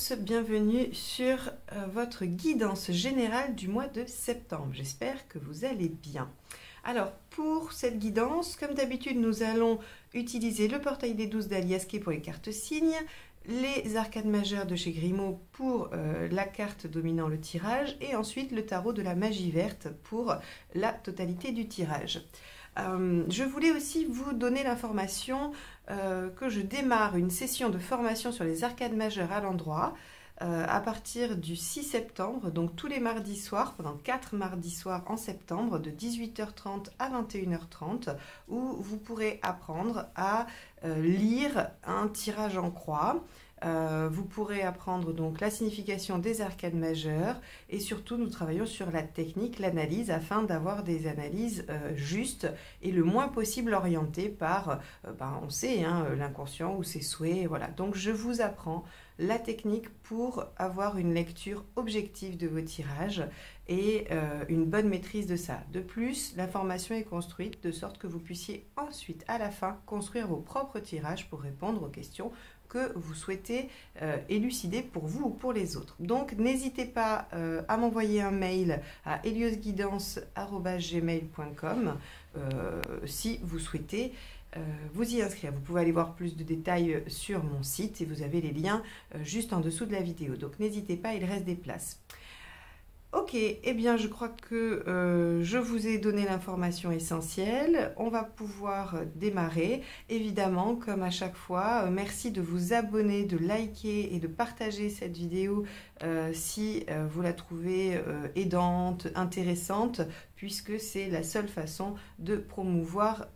tous, bienvenue sur votre guidance générale du mois de septembre. J'espère que vous allez bien. Alors, pour cette guidance, comme d'habitude, nous allons utiliser le portail des 12 d'Aliasqué pour les cartes signes, les arcades majeures de chez Grimaud pour la carte dominant le tirage, et ensuite le tarot de la magie verte pour la totalité du tirage. Je voulais aussi vous donner l'information que je démarre une session de formation sur les arcades majeures à l'endroit à partir du 6 septembre, donc tous les mardis soirs, pendant 4 mardis soirs en septembre, de 18h30 à 21h30, où vous pourrez apprendre à lire un tirage en croix. Vous pourrez apprendre donc la signification des arcades majeures et surtout nous travaillons sur la technique, l'analyse afin d'avoir des analyses justes et le moins possible orientées par, on sait, l'inconscient ou ses souhaits. Voilà. Donc je vous apprends la technique pour avoir une lecture objective de vos tirages et une bonne maîtrise de ça. De plus, l'information est construite de sorte que vous puissiez ensuite, à la fin, construire vos propres tirages pour répondre aux questions que vous souhaitez élucider pour vous ou pour les autres. Donc, n'hésitez pas à m'envoyer un mail à heliosguidance@gmail.com si vous souhaitez vous y inscrire. Vous pouvez aller voir plus de détails sur mon site et vous avez les liens juste en dessous de la vidéo. Donc, n'hésitez pas, il reste des places. Ok, eh bien je crois que je vous ai donné l'information essentielle. On va pouvoir démarrer. Évidemment, comme à chaque fois, merci de vous abonner, de liker et de partager cette vidéo si vous la trouvez aidante, intéressante, puisque c'est la seule façon de promouvoir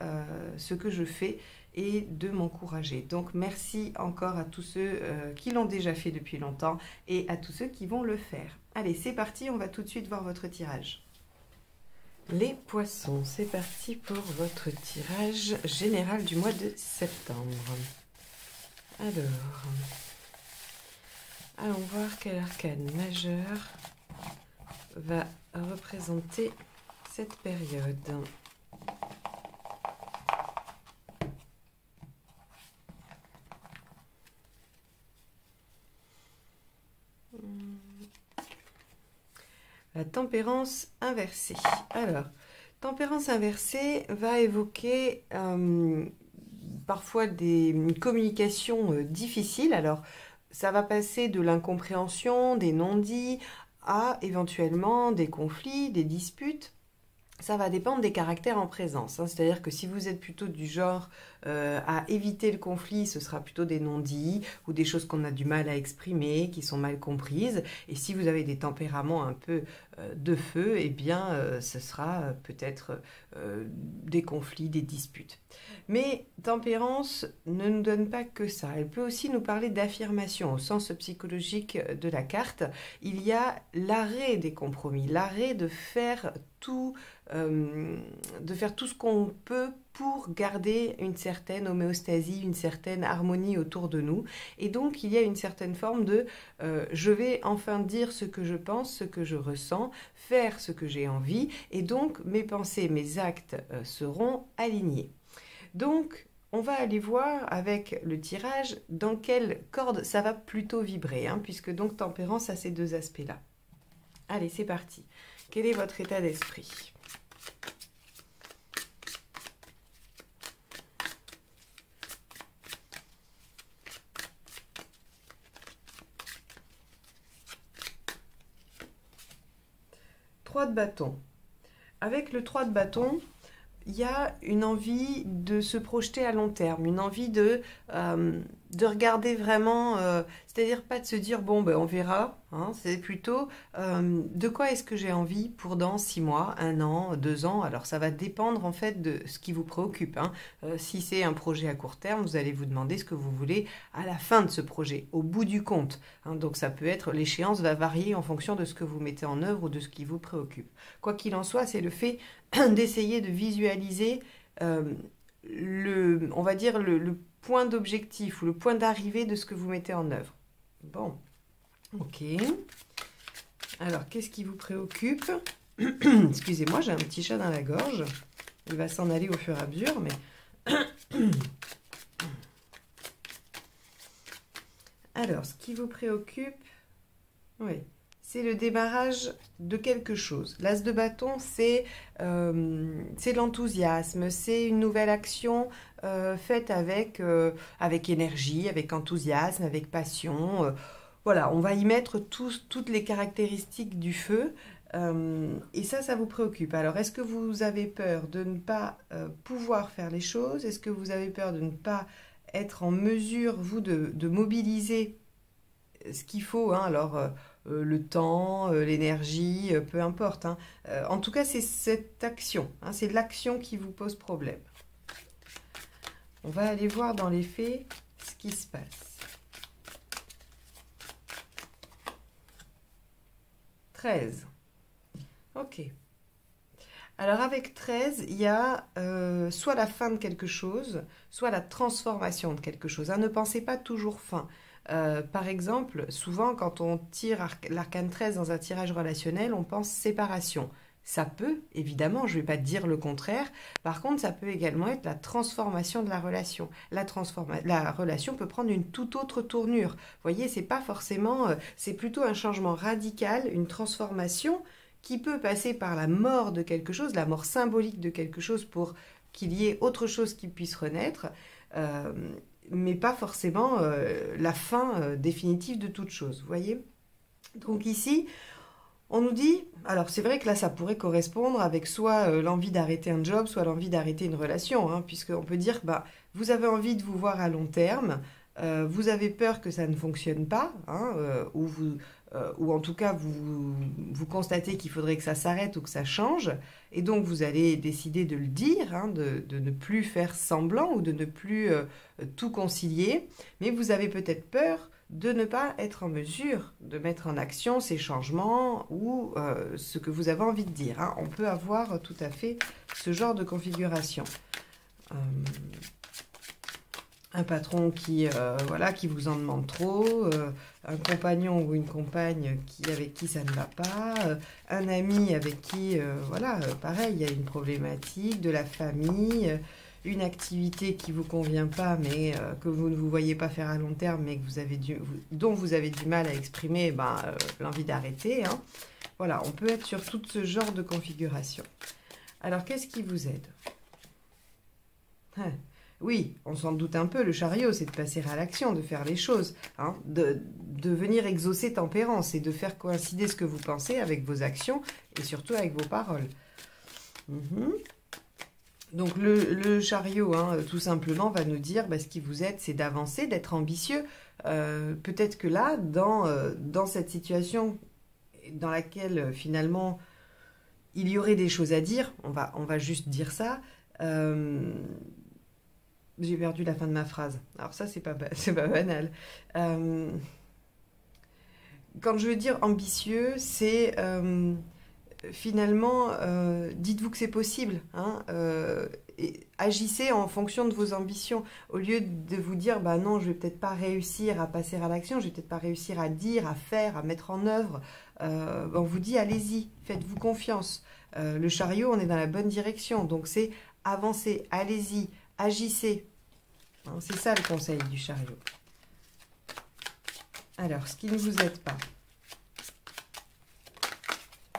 ce que je fais et de m'encourager. Donc merci encore à tous ceux qui l'ont déjà fait depuis longtemps et à tous ceux qui vont le faire. Allez, c'est parti, on va tout de suite voir votre tirage. Les poissons, c'est parti pour votre tirage général du mois de septembre. Alors, allons voir quel arcane majeur va représenter cette période. La tempérance inversée. Alors, tempérance inversée va évoquer parfois une communication difficile. Alors, ça va passer de l'incompréhension, des non-dits, à éventuellement des conflits, des disputes. Ça va dépendre des caractères en présence. C'est-à-dire que si vous êtes plutôt du genre à éviter le conflit, ce sera plutôt des non-dits ou des choses qu'on a du mal à exprimer, qui sont mal comprises. Et si vous avez des tempéraments un peu de feu, eh bien, ce sera peut-être des conflits, des disputes. Mais tempérance ne nous donne pas que ça. Elle peut aussi nous parler d'affirmation au sens psychologique de la carte. Il y a l'arrêt des compromis, l'arrêt de faire tout ce qu'on peut pour garder une certaine homéostasie, une certaine harmonie autour de nous. Et donc, il y a une certaine forme de je vais enfin dire ce que je pense, ce que je ressens, faire ce que j'ai envie, et donc mes pensées, mes actes seront alignés. Donc, on va aller voir avec le tirage dans quelle corde ça va plutôt vibrer, puisque donc tempérance a ces deux aspects-là. Allez, c'est parti. Quel est votre état d'esprit ? Trois de bâton. Avec le 3 de bâton, il y a une envie de se projeter à long terme, une envie de regarder vraiment, c'est-à-dire pas de se dire bon ben on verra, c'est plutôt de quoi est-ce que j'ai envie pour dans 6 mois, 1 an, 2 ans. Alors ça va dépendre en fait de ce qui vous préoccupe. Si c'est un projet à court terme, vous allez vous demander ce que vous voulez à la fin de ce projet, au bout du compte. Donc ça peut être, l'échéance va varier en fonction de ce que vous mettez en œuvre ou de ce qui vous préoccupe. Quoi qu'il en soit, c'est le fait d'essayer de visualiser on va dire le point d'objectif ou le point d'arrivée de ce que vous mettez en œuvre. Bon, ok. Alors, qu'est-ce qui vous préoccupe? Excusez-moi, j'ai un petit chat dans la gorge. Il va s'en aller au fur et à mesure, mais... Alors, ce qui vous préoccupe, oui, c'est le démarrage de quelque chose. L'as de bâton, c'est l'enthousiasme, c'est une nouvelle action faite avec énergie, avec enthousiasme, avec passion. Voilà, on va y mettre toutes les caractéristiques du feu. Et ça vous préoccupe. Alors, est-ce que vous avez peur de ne pas pouvoir faire les choses? Est-ce que vous avez peur de ne pas être en mesure, vous, de mobiliser ce qu'il faut, hein? Alors, le temps, l'énergie, peu importe, hein. En tout cas, c'est cette action, hein, c'est l'action qui vous pose problème. On va aller voir dans les faits ce qui se passe. 13. Ok. Alors avec 13, il y a soit la fin de quelque chose, soit la transformation de quelque chose, hein. Ne pensez pas toujours fin. Par exemple, souvent quand on tire l'arcane 13 dans un tirage relationnel, on pense séparation. Ça peut, évidemment, je ne vais pas dire le contraire. Par contre, ça peut également être la transformation de la relation. La relation peut prendre une toute autre tournure. Vous voyez, c'est pas forcément, c'est plutôt un changement radical, une transformation qui peut passer par la mort de quelque chose, la mort symbolique de quelque chose pour qu'il y ait autre chose qui puisse renaître, mais pas forcément la fin définitive de toute chose. Vous voyez? Donc ici, on nous dit, alors c'est vrai que là ça pourrait correspondre avec soit l'envie d'arrêter un job, soit l'envie d'arrêter une relation, hein, puisqu'on peut dire, bah, vous avez envie de vous voir à long terme, vous avez peur que ça ne fonctionne pas, hein, ou en tout cas vous constatez qu'il faudrait que ça s'arrête ou que ça change, et donc vous allez décider de le dire, hein, de ne plus faire semblant ou de ne plus tout concilier, mais vous avez peut-être peur de ne pas être en mesure de mettre en action ces changements ou ce que vous avez envie de dire, hein. On peut avoir tout à fait ce genre de configuration. Un patron voilà, qui vous en demande trop, un compagnon ou une compagne avec qui ça ne va pas, un ami avec qui, voilà, pareil, il y a une problématique, de la famille, une activité qui ne vous convient pas, mais que vous ne vous voyez pas faire à long terme, mais que dont vous avez du mal à exprimer l'envie d'arrêter, hein. Voilà, on peut être sur tout ce genre de configuration. Alors, qu'est-ce qui vous aide? Oui, on s'en doute un peu, le chariot, c'est de passer à l'action, de faire les choses, hein, de venir exaucer tempérance et de faire coïncider ce que vous pensez avec vos actions et surtout avec vos paroles. Donc le chariot, hein, tout simplement, va nous dire, ce qui vous aide, c'est d'avancer, d'être ambitieux. Peut-être que là, dans cette situation dans laquelle finalement il y aurait des choses à dire, on va juste dire ça. J'ai perdu la fin de ma phrase. Alors ça, c'est pas banal. Quand je veux dire ambitieux, c'est finalement, dites-vous que c'est possible, hein, et agissez en fonction de vos ambitions. Au lieu de vous dire, non, je vais peut-être pas réussir à passer à l'action, je vais peut-être pas réussir à dire, à faire, à mettre en œuvre. On vous dit, allez-y, faites-vous confiance. Le chariot, on est dans la bonne direction. Donc c'est avancer, allez-y, agissez. Hein, c'est ça le conseil du chariot. Alors, ce qui ne vous aide pas.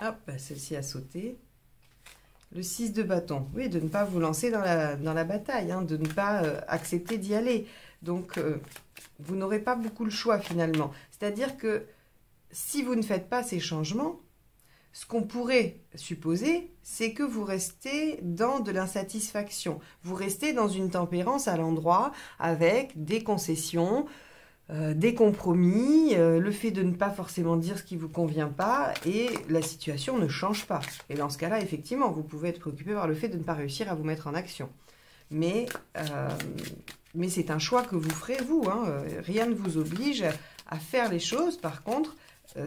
Hop, celle-ci a sauté. Le 6 de bâton. Oui, de ne pas vous lancer dans la bataille, hein, de ne pas accepter d'y aller. Donc, vous n'aurez pas beaucoup le choix finalement. C'est-à-dire que si vous ne faites pas ces changements, ce qu'on pourrait supposer, c'est que vous restez dans de l'insatisfaction. Vous restez dans une tempérance à l'endroit avec des concessions, des compromis, le fait de ne pas forcément dire ce qui ne vous convient pas et la situation ne change pas. Et dans ce cas-là, effectivement, vous pouvez être préoccupé par le fait de ne pas réussir à vous mettre en action. Mais c'est un choix que vous ferez, vous, hein. Rien ne vous oblige à faire les choses. Par contre,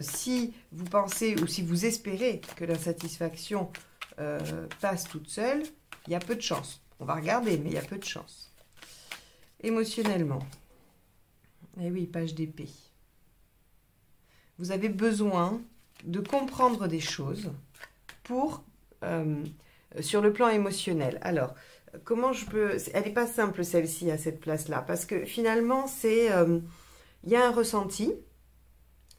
si vous pensez ou si vous espérez que l'insatisfaction passe toute seule, il y a peu de chance. On va regarder, mais il y a peu de chance. Émotionnellement. Eh oui, page d'épée. Vous avez besoin de comprendre des choses sur le plan émotionnel. Alors, comment je peux... Elle n'est pas simple celle-ci à cette place-là, parce que finalement, il y a un ressenti,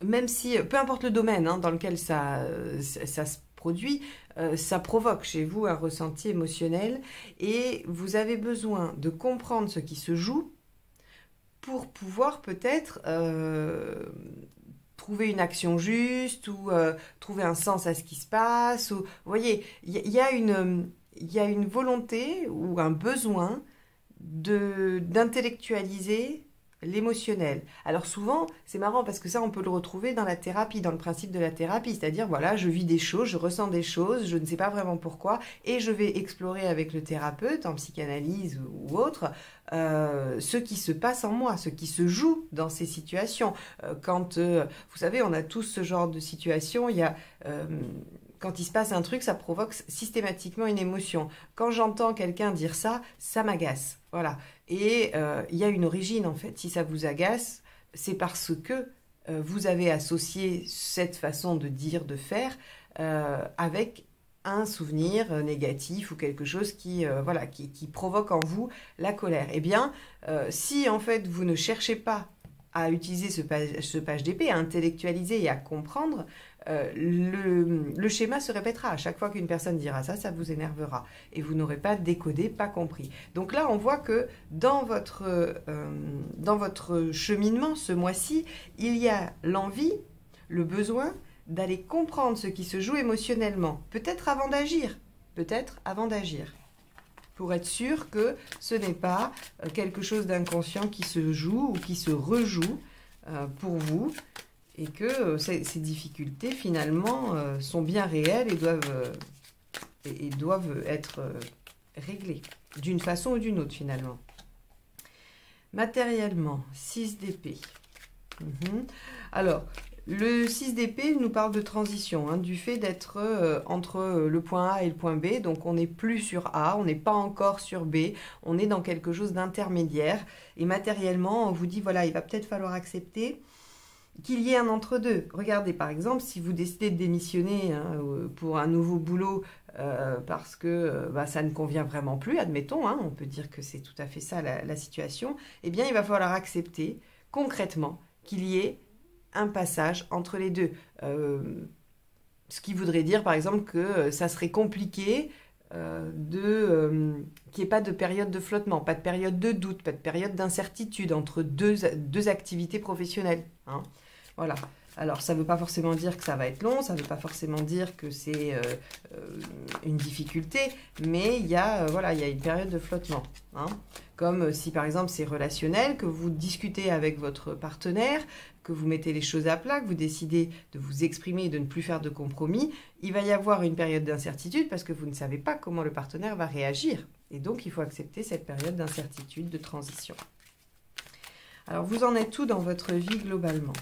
même si, peu importe le domaine dans lequel ça se produit, ça provoque chez vous un ressenti émotionnel et vous avez besoin de comprendre ce qui se joue pour pouvoir peut-être trouver une action juste ou trouver un sens à ce qui se passe. Ou, vous voyez, il y a une volonté ou un besoin d'intellectualiser l'émotionnel. Alors souvent, c'est marrant parce que ça, on peut le retrouver dans la thérapie, dans le principe de la thérapie, c'est-à-dire, voilà, je vis des choses, je ressens des choses, je ne sais pas vraiment pourquoi, et je vais explorer avec le thérapeute, en psychanalyse ou autre, ce qui se passe en moi, ce qui se joue dans ces situations. Vous savez, on a tous ce genre de situation, il y a... quand il se passe un truc, ça provoque systématiquement une émotion. Quand j'entends quelqu'un dire ça, ça m'agace. Voilà. Et il y a une origine, en fait. Si ça vous agace, c'est parce que vous avez associé cette façon de dire, de faire, avec un souvenir négatif ou quelque chose qui provoque en vous la colère. Eh bien, si en fait vous ne cherchez pas à utiliser ce page d'épée, à intellectualiser et à comprendre, le schéma se répétera. À chaque fois qu'une personne dira ça, ça vous énervera. Et vous n'aurez pas décodé, pas compris. Donc là, on voit que dans votre cheminement, ce mois-ci, il y a l'envie, le besoin d'aller comprendre ce qui se joue émotionnellement. Peut-être avant d'agir. Peut-être avant d'agir. Pour être sûr que ce n'est pas quelque chose d'inconscient qui se joue ou qui se rejoue pour vous et que ces difficultés finalement sont bien réelles et doivent être réglées d'une façon ou d'une autre finalement. Matériellement, 6 d'épée. Alors, le 6 d'épée nous parle de transition, du fait d'être entre le point A et le point B. Donc, on n'est plus sur A, on n'est pas encore sur B, on est dans quelque chose d'intermédiaire. Et matériellement, on vous dit, voilà, il va peut-être falloir accepter qu'il y ait un entre-deux. Regardez, par exemple, si vous décidez de démissionner pour un nouveau boulot parce que ça ne convient vraiment plus, admettons, on peut dire que c'est tout à fait ça la situation, eh bien, il va falloir accepter concrètement qu'il y ait un passage entre les deux. Ce qui voudrait dire, par exemple, que ça serait compliqué qu'il n'y ait pas de période de flottement, pas de période de doute, pas de période d'incertitude entre deux activités professionnelles. Voilà. Alors, ça ne veut pas forcément dire que ça va être long, ça ne veut pas forcément dire que c'est une difficulté, mais il y a une période de flottement. Comme si, par exemple, c'est relationnel, que vous discutez avec votre partenaire, que vous mettez les choses à plat, que vous décidez de vous exprimer et de ne plus faire de compromis, il va y avoir une période d'incertitude parce que vous ne savez pas comment le partenaire va réagir. Et donc, il faut accepter cette période d'incertitude, de transition. Alors, vous en êtes où dans votre vie globalement ?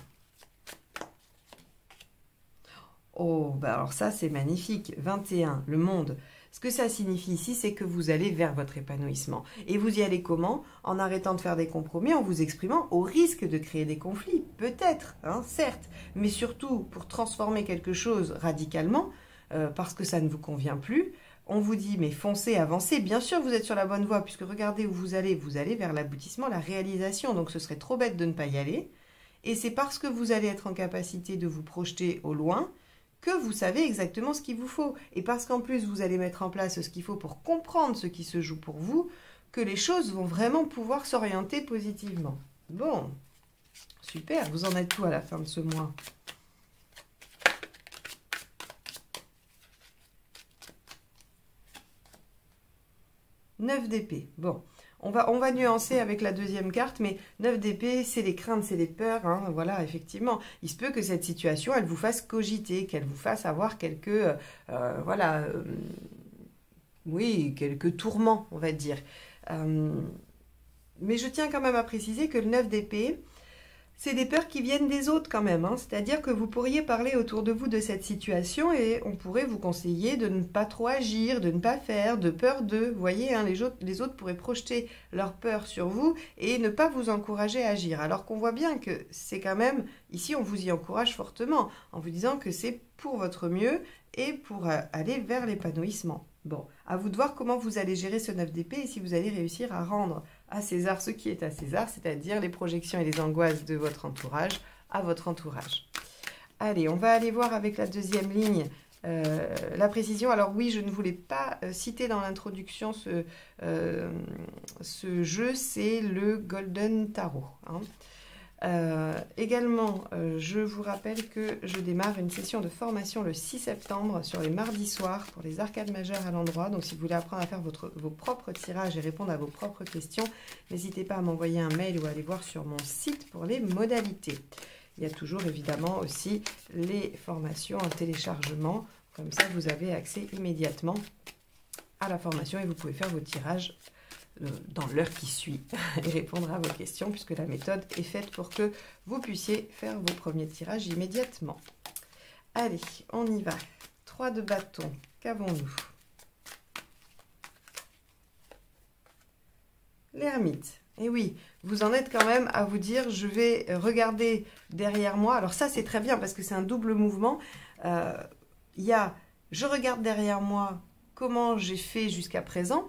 Oh, alors ça, c'est magnifique. 21, le monde. Ce que ça signifie ici, c'est que vous allez vers votre épanouissement. Et vous y allez comment? En arrêtant de faire des compromis, en vous exprimant au risque de créer des conflits. Peut-être, certes. Mais surtout, pour transformer quelque chose radicalement, parce que ça ne vous convient plus, on vous dit, mais foncez, avancez. Bien sûr, vous êtes sur la bonne voie, puisque regardez où vous allez vers l'aboutissement, la réalisation. Donc, ce serait trop bête de ne pas y aller. Et c'est parce que vous allez être en capacité de vous projeter au loin que vous savez exactement ce qu'il vous faut. Et parce qu'en plus, vous allez mettre en place ce qu'il faut pour comprendre ce qui se joue pour vous, que les choses vont vraiment pouvoir s'orienter positivement. Bon, super, vous en êtes où à la fin de ce mois ? Neuf d'épée. Bon, on va nuancer avec la deuxième carte, mais 9 d'épée, c'est les craintes, c'est les peurs. Voilà, effectivement. Il se peut que cette situation, elle vous fasse cogiter, qu'elle vous fasse avoir quelques tourments, on va dire. Mais je tiens quand même à préciser que le 9 d'épée, c'est des peurs qui viennent des autres quand même. C'est-à-dire que vous pourriez parler autour de vous de cette situation et on pourrait vous conseiller de ne pas trop agir, de ne pas faire, de peur d'eux. Vous voyez, les autres pourraient projeter leur peur sur vous et ne pas vous encourager à agir. Alors qu'on voit bien que c'est quand même, ici on vous y encourage fortement en vous disant que c'est pour votre mieux et pour aller vers l'épanouissement. Bon, à vous de voir comment vous allez gérer ce 9 d'épée et si vous allez réussir à rendre à César ce qui est à César, c'est-à-dire les projections et les angoisses de votre entourage à votre entourage. Allez, on va aller voir avec la deuxième ligne la précision. Alors oui, je ne voulais pas citer dans l'introduction ce jeu, c'est le Golden Tarot. Hein. Également, je vous rappelle que je démarre une session de formation le 6 septembre sur les mardis soirs pour les arcades majeures à l'endroit. Donc si vous voulez apprendre à faire vos propres tirages et répondre à vos propres questions, n'hésitez pas à m'envoyer un mail ou à aller voir sur mon site pour les modalités. Il y a toujours évidemment aussi les formations en téléchargement. Comme ça, vous avez accès immédiatement à la formation et vous pouvez faire vos tirages dans l'heure qui suit et répondre à vos questions puisque la méthode est faite pour que vous puissiez faire vos premiers tirages immédiatement. Allez, on y va. 3 de bâton. Qu'avons-nous? L'ermite. Et oui, vous en êtes quand même à vous dire, je vais regarder derrière moi. Alors ça, c'est très bien parce que c'est un double mouvement. Il y a, je regarde derrière moi comment j'ai fait jusqu'à présent,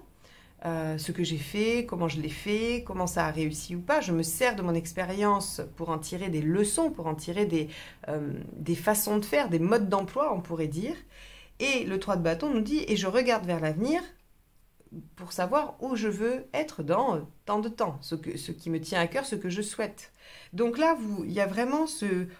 ce que j'ai fait, comment je l'ai fait, comment ça a réussi ou pas. Je me sers de mon expérience pour en tirer des leçons, pour en tirer des façons de faire, des modes d'emploi, on pourrait dire. Et le 3 de bâton nous dit, et je regarde vers l'avenir, pour savoir où je veux être dans tant de temps, ce qui me tient à cœur, ce que je souhaite. Donc là, il y a vraiment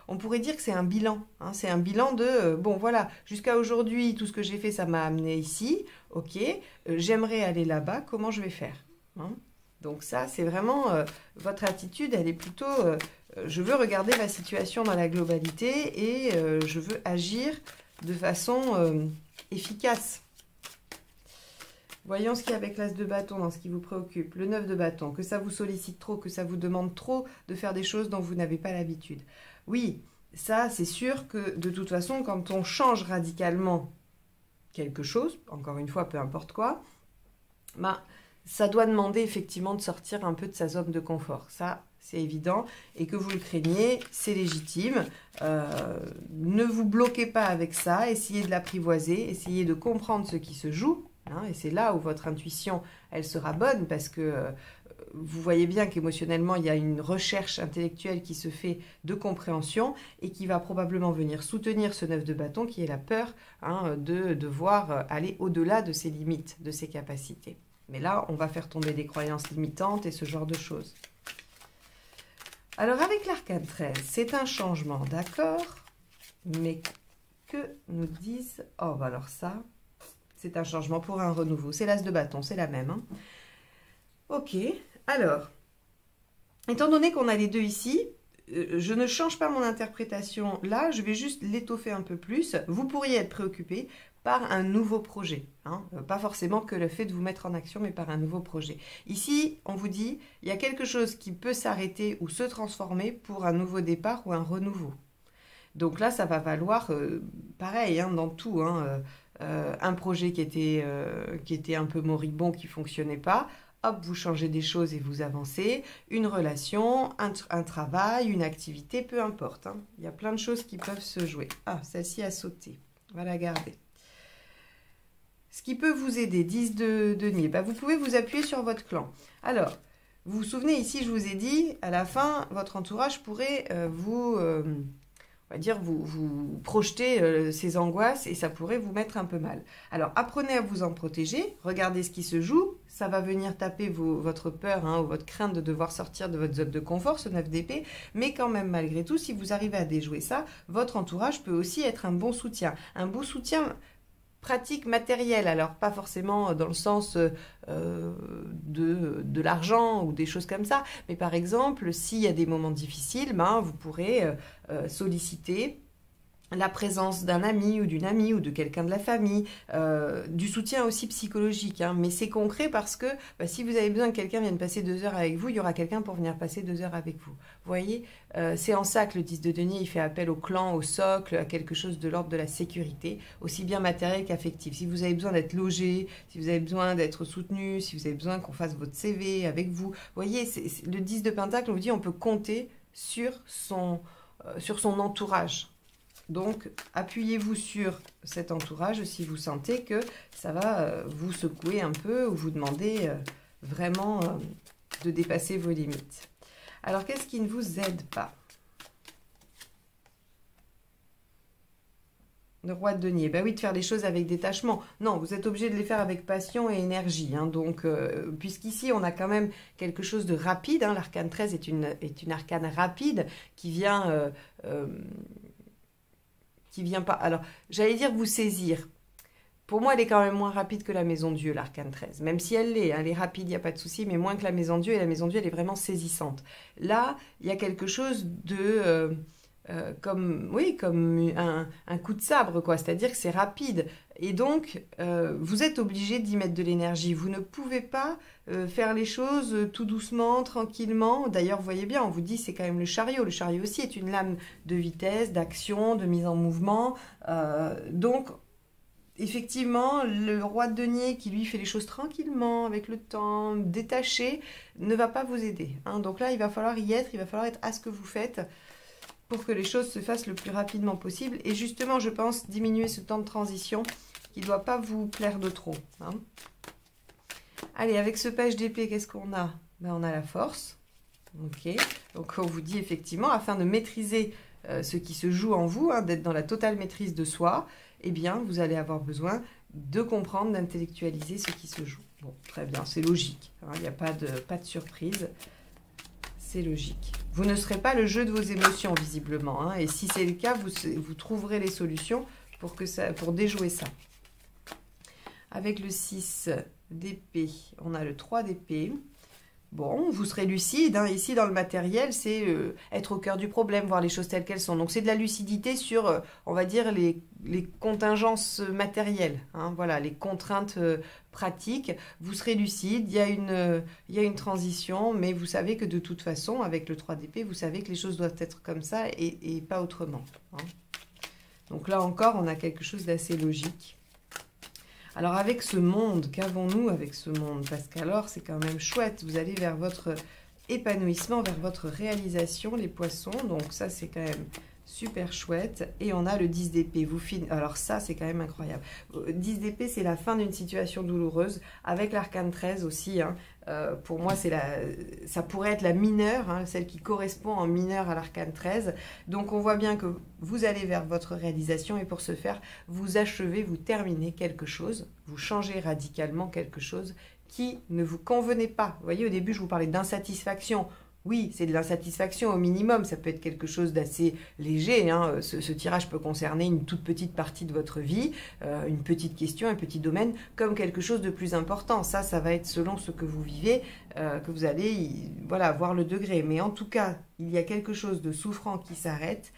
on pourrait dire que c'est un bilan. Hein, c'est un bilan de, bon voilà, jusqu'à aujourd'hui, tout ce que j'ai fait, ça m'a amené ici. Ok, j'aimerais aller là-bas, comment je vais faire hein. Donc ça, c'est vraiment, votre attitude, elle est plutôt, je veux regarder ma situation dans la globalité et je veux agir de façon efficace. Voyons ce qu'il y a avec l'as de bâton dans ce qui vous préoccupe. Le 9 de bâton, que ça vous sollicite trop, que ça vous demande trop de faire des choses dont vous n'avez pas l'habitude. Oui, ça c'est sûr que de toute façon, quand on change radicalement quelque chose, encore une fois, peu importe quoi, ben, ça doit demander effectivement de sortir un peu de sa zone de confort. Ça, c'est évident. Et que vous le craignez, c'est légitime. Ne vous bloquez pas avec ça. Essayez de l'apprivoiser. Essayez de comprendre ce qui se joue. Hein, et c'est là où votre intuition, elle sera bonne parce que vous voyez bien qu'émotionnellement, il y a une recherche intellectuelle qui se fait de compréhension et qui va probablement venir soutenir ce 9 de bâton qui est la peur hein, de devoir aller au-delà de ses limites, de ses capacités. Mais là, on va faire tomber des croyances limitantes et ce genre de choses. Alors avec l'arcane 13, c'est un changement, d'accord? Mais que nous disent... Oh, bah alors ça... C'est un changement pour un renouveau. C'est l'as de bâton, c'est la même. Hein. Ok, alors, étant donné qu'on a les deux ici, je ne change pas mon interprétation là, je vais juste l'étoffer un peu plus. Vous pourriez être préoccupé par un nouveau projet. Hein. Pas forcément que le fait de vous mettre en action, mais par un nouveau projet. Ici, on vous dit, il y a quelque chose qui peut s'arrêter ou se transformer pour un nouveau départ ou un renouveau. Donc là, ça va valoir pareil hein, dans tout. Hein, un projet qui était un peu moribond, qui ne fonctionnait pas, hop, vous changez des choses et vous avancez. Une relation, un travail, une activité, peu importe. Hein. Il y a plein de choses qui peuvent se jouer. Ah, celle-ci a sauté. On va la garder. Ce qui peut vous aider, 10 de denier, bah, vous pouvez vous appuyer sur votre clan. Alors, vous vous souvenez, ici, je vous ai dit, à la fin, votre entourage pourrait on va dire, vous projetez ces angoisses et ça pourrait vous mettre un peu mal. Alors, apprenez à vous en protéger, regardez ce qui se joue, ça va venir taper votre peur hein, ou votre crainte de devoir sortir de votre zone de confort, ce 9 d'épée, mais quand même, malgré tout, si vous arrivez à déjouer ça, votre entourage peut aussi être un bon soutien. Un bon soutien pratique, matériel, alors pas forcément dans le sens de l'argent ou des choses comme ça, mais par exemple, s'il y a des moments difficiles, ben, vous pourrez solliciter la présence d'un ami ou d'une amie ou de quelqu'un de la famille, du soutien aussi psychologique, hein, mais c'est concret parce que bah, si vous avez besoin que quelqu'un vienne passer 2 heures avec vous, il y aura quelqu'un pour venir passer 2 heures avec vous. Vous voyez, c'est en ça que le 10 de denier, il fait appel au clan, au socle, à quelque chose de l'ordre de la sécurité, aussi bien matériel qu'affectif. Si vous avez besoin d'être logé, si vous avez besoin d'être soutenu, si vous avez besoin qu'on fasse votre CV avec vous, vous voyez, le 10 de pentacle, on vous dit on peut compter sur son entourage. Donc, appuyez-vous sur cet entourage si vous sentez que ça va vous secouer un peu ou vous demander vraiment de dépasser vos limites. Alors, qu'est-ce qui ne vous aide pas? Le roi de denier, bah oui, de faire les choses avec détachement. Non, vous êtes obligé de les faire avec passion et énergie. Hein. Donc, puisqu'ici, on a quand même quelque chose de rapide. Hein. L'arcane 13 est une arcane rapide qui vient pas... Alors, j'allais dire vous saisir. Pour moi, elle est quand même moins rapide que la Maison de Dieu, l'arcane 13. Même si elle est rapide, il n'y a pas de souci, mais moins que la Maison de Dieu. Et la Maison de Dieu, elle est vraiment saisissante. Là, il y a quelque chose de... comme un coup de sabre, quoi. C'est-à-dire que c'est rapide. Et donc, vous êtes obligé d'y mettre de l'énergie. Vous ne pouvez pas faire les choses tout doucement, tranquillement. D'ailleurs, vous voyez bien, on vous dit c'est quand même le chariot. Le chariot aussi est une lame de vitesse, d'action, de mise en mouvement. Donc, effectivement, le roi de denier qui lui fait les choses tranquillement, avec le temps, détaché, ne va pas vous aider. Hein. Donc là, il va falloir y être, il va falloir être à ce que vous faites pour que les choses se fassent le plus rapidement possible. Et justement, je pense diminuer ce temps de transition qui ne doit pas vous plaire de trop. Hein. Allez, avec ce page d'épée, qu'est-ce qu'on a? Ben, on a la force. Ok. Donc, on vous dit effectivement, afin de maîtriser ce qui se joue en vous, hein, d'être dans la totale maîtrise de soi, eh bien, vous allez avoir besoin de comprendre, d'intellectualiser ce qui se joue. Bon, très bien, c'est logique. Hein, il n'y a pas de surprise. C'est logique. Vous ne serez pas le jeu de vos émotions, visiblement. Hein, et si c'est le cas, vous trouverez les solutions pour déjouer ça. Avec le 6 d'épée, on a le 3 d'épée. Bon, vous serez lucide. Hein, ici, dans le matériel, c'est être au cœur du problème, voir les choses telles qu'elles sont. Donc, c'est de la lucidité sur, on va dire, les contingences matérielles. Hein, voilà, les contraintes pratiques. Vous serez lucide. Il y a une transition, mais vous savez que de toute façon, avec le 3 d'épée, vous savez que les choses doivent être comme ça et pas autrement. Hein. Donc là encore, on a quelque chose d'assez logique. Alors avec ce monde, qu'avons-nous avec ce monde? Parce qu'alors c'est quand même chouette, vous allez vers votre épanouissement, vers votre réalisation, les poissons. Donc ça c'est quand même super chouette. Et on a le 10 d'épée. Alors ça c'est quand même incroyable. 10 d'épée c'est la fin d'une situation douloureuse. Avec l'arcane 13 aussi. Hein. Pour moi ça pourrait être la mineure, hein, celle qui correspond en mineur à l'arcane 13. Donc on voit bien que vous allez vers votre réalisation et pour ce faire, vous achevez, vous terminez quelque chose, vous changez radicalement quelque chose qui ne vous convenait pas. Vous voyez, au début, je vous parlais d'insatisfaction. Oui, c'est de l'insatisfaction au minimum, ça peut être quelque chose d'assez léger. Hein. Ce tirage peut concerner une toute petite partie de votre vie, une petite question, un petit domaine, comme quelque chose de plus important. Ça va être selon ce que vous vivez, que vous allez voir le degré. Mais en tout cas, il y a quelque chose de souffrant qui s'arrête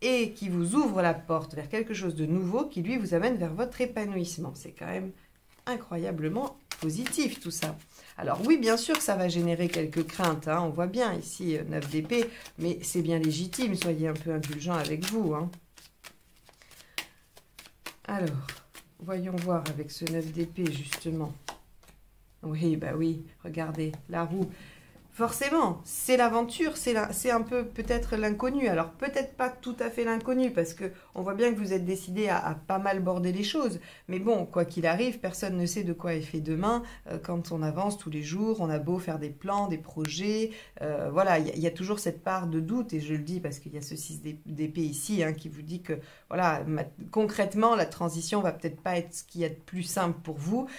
et qui vous ouvre la porte vers quelque chose de nouveau qui, lui, vous amène vers votre épanouissement. C'est quand même incroyablement positif tout ça. Alors oui, bien sûr que ça va générer quelques craintes, hein. On voit bien ici 9 d'épée, mais c'est bien légitime, soyez un peu indulgents avec vous. Hein. Alors, voyons voir avec ce 9 d'épée justement. Oui, bah oui, regardez, la roue. Forcément, c'est l'aventure, c'est un peu peut-être l'inconnu. Alors peut-être pas tout à fait l'inconnu parce que on voit bien que vous êtes décidé à pas mal border les choses. Mais bon, quoi qu'il arrive, personne ne sait de quoi est fait demain. Quand on avance tous les jours, on a beau faire des plans, des projets. Voilà, il y a toujours cette part de doute et je le dis parce qu'il y a ce 6 d'épée ici hein, qui vous dit que voilà, concrètement, la transition va peut-être pas être ce qu'il y a de plus simple pour vous.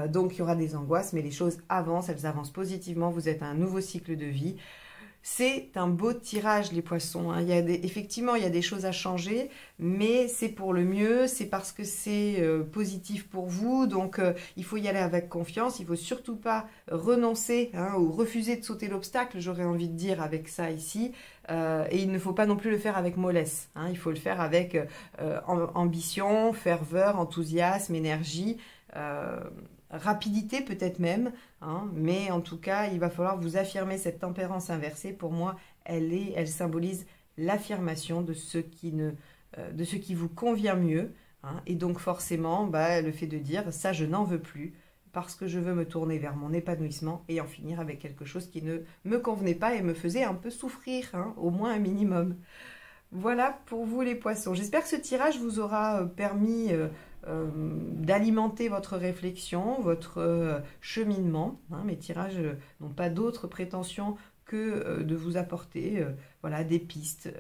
Donc il y aura des angoisses, mais les choses avancent, elles avancent positivement. Vous êtes à un nouveau cycle de vie. C'est un beau tirage, les poissons. Hein. Effectivement, il y a des choses à changer, mais c'est pour le mieux, c'est parce que c'est positif pour vous. Donc, il faut y aller avec confiance. Il ne faut surtout pas renoncer hein, ou refuser de sauter l'obstacle, j'aurais envie de dire, avec ça ici. Et il ne faut pas non plus le faire avec mollesse. Hein. Il faut le faire avec ambition, ferveur, enthousiasme, énergie. Rapidité peut-être même, hein, mais en tout cas, il va falloir vous affirmer cette tempérance inversée. Pour moi, elle symbolise l'affirmation de ce qui vous convient mieux. Hein, et donc forcément, le fait de dire « ça, je n'en veux plus » parce que je veux me tourner vers mon épanouissement et en finir avec quelque chose qui ne me convenait pas et me faisait un peu souffrir, hein, au moins un minimum. Voilà pour vous les poissons. J'espère que ce tirage vous aura permis d'alimenter votre réflexion, votre cheminement. Hein. Mes tirages n'ont pas d'autre prétention que de vous apporter voilà, des pistes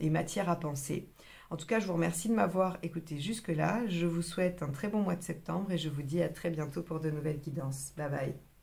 et matière à penser. En tout cas, je vous remercie de m'avoir écouté jusque-là. Je vous souhaite un très bon mois de septembre et je vous dis à très bientôt pour de nouvelles guidances. Bye bye.